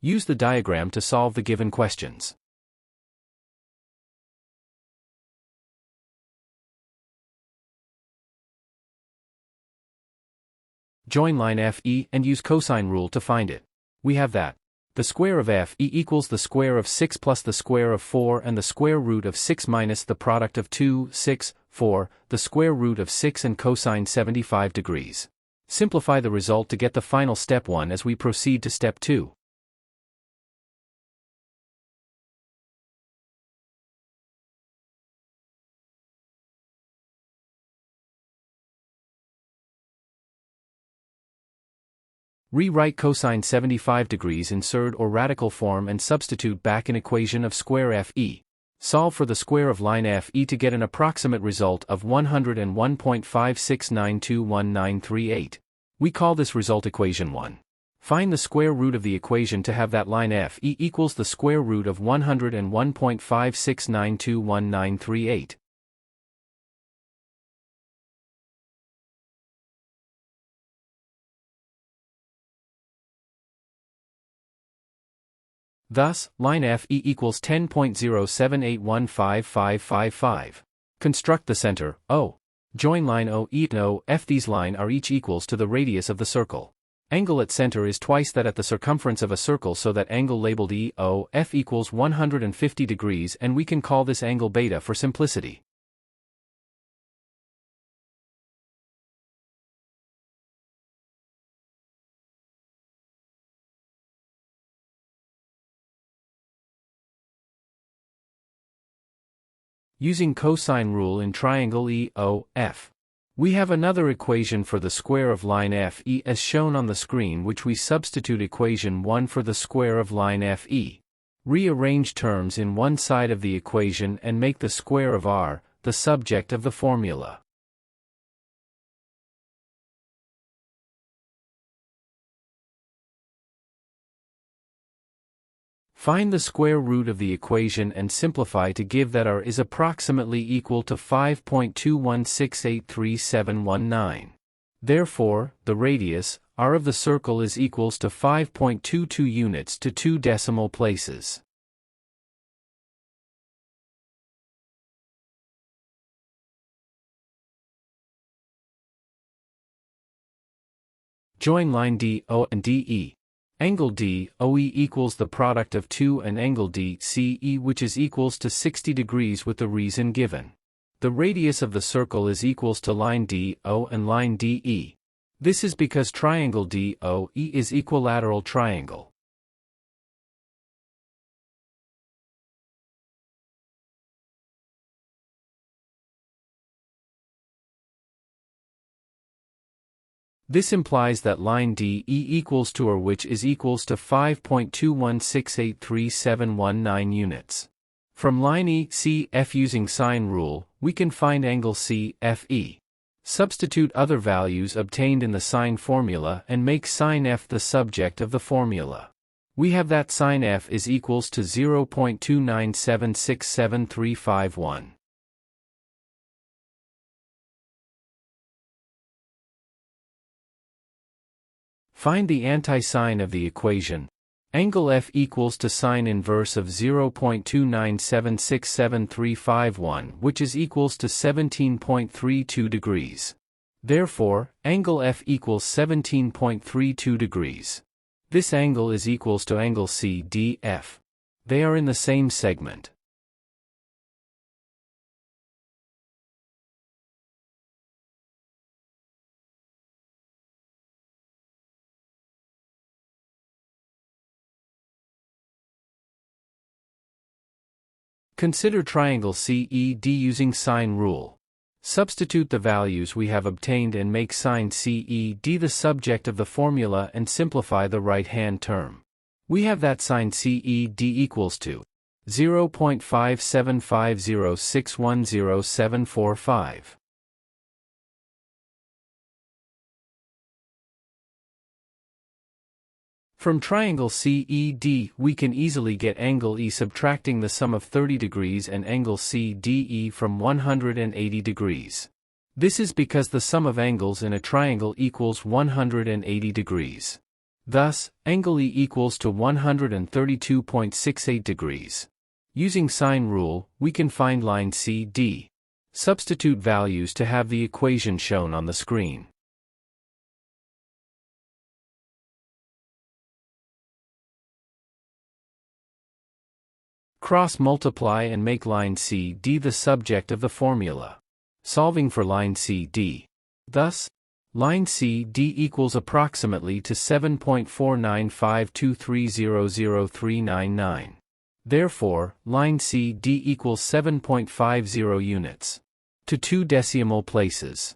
Use the diagram to solve the given questions. Join line FE and use cosine rule to find it. We have that the square of FE equals the square of 6 plus the square of 4 and the square root of 6 minus the product of 2, 6, 4, the square root of 6 and cosine 75 degrees. Simplify the result to get the final step 1 as we proceed to step 2. Rewrite cosine 75 degrees in surd or radical form and substitute back in equation of square FE. Solve for the square of line FE to get an approximate result of 101.56921938. We call this result equation 1. Find the square root of the equation to have that line FE equals the square root of 101.56921938. Thus, line FE equals 10.07815555. Construct the center, O. Join line OE and OF. These lines are each equals to the radius of the circle. Angle at center is twice that at the circumference of a circle, so that angle labeled EOF equals 150 degrees, and we can call this angle beta for simplicity. Using cosine rule in triangle EOF. We have another equation for the square of line FE as shown on the screen, which we substitute equation 1 for the square of line FE. Rearrange terms in one side of the equation and make the square of R the subject of the formula. Find the square root of the equation and simplify to give that R is approximately equal to 5.21683719. Therefore, the radius, R of the circle is equals to 5.22 units to 2 decimal places. Join line DO and DE. Angle DOE equals the product of 2 and angle DCE, which is equals to 60 degrees with the reason given. The radius of the circle is equals to line DO and line DE. This is because triangle DOE is equilateral triangle. This implies that line DE equals to or which is equals to 5.21683719 units. From line ECF using sine rule, we can find angle CFE. Substitute other values obtained in the sine formula and make sine F the subject of the formula. We have that sine F is equals to 0.297673751. Find the anti-sine of the equation. Angle F equals to sine inverse of 0.297673751, which is equals to 17.32 degrees. Therefore, angle F equals 17.32 degrees. This angle is equals to angle CDF. They are in the same segment. Consider triangle CED using sine rule. Substitute the values we have obtained and make sine CED the subject of the formula and simplify the right-hand term. We have that sine CED equals to 0.5750610,745. From triangle CED, we can easily get angle E subtracting the sum of 30 degrees and angle CDE from 180 degrees. This is because the sum of angles in a triangle equals 180 degrees. Thus, angle E equals to 132.68 degrees. Using sine rule, we can find line CD. Substitute values to have the equation shown on the screen. Cross-multiply and make line CD the subject of the formula. Solving for line CD. Thus, line CD equals approximately to 7.49523000399. Therefore, line CD equals 7.50 units. To 2 decimal places.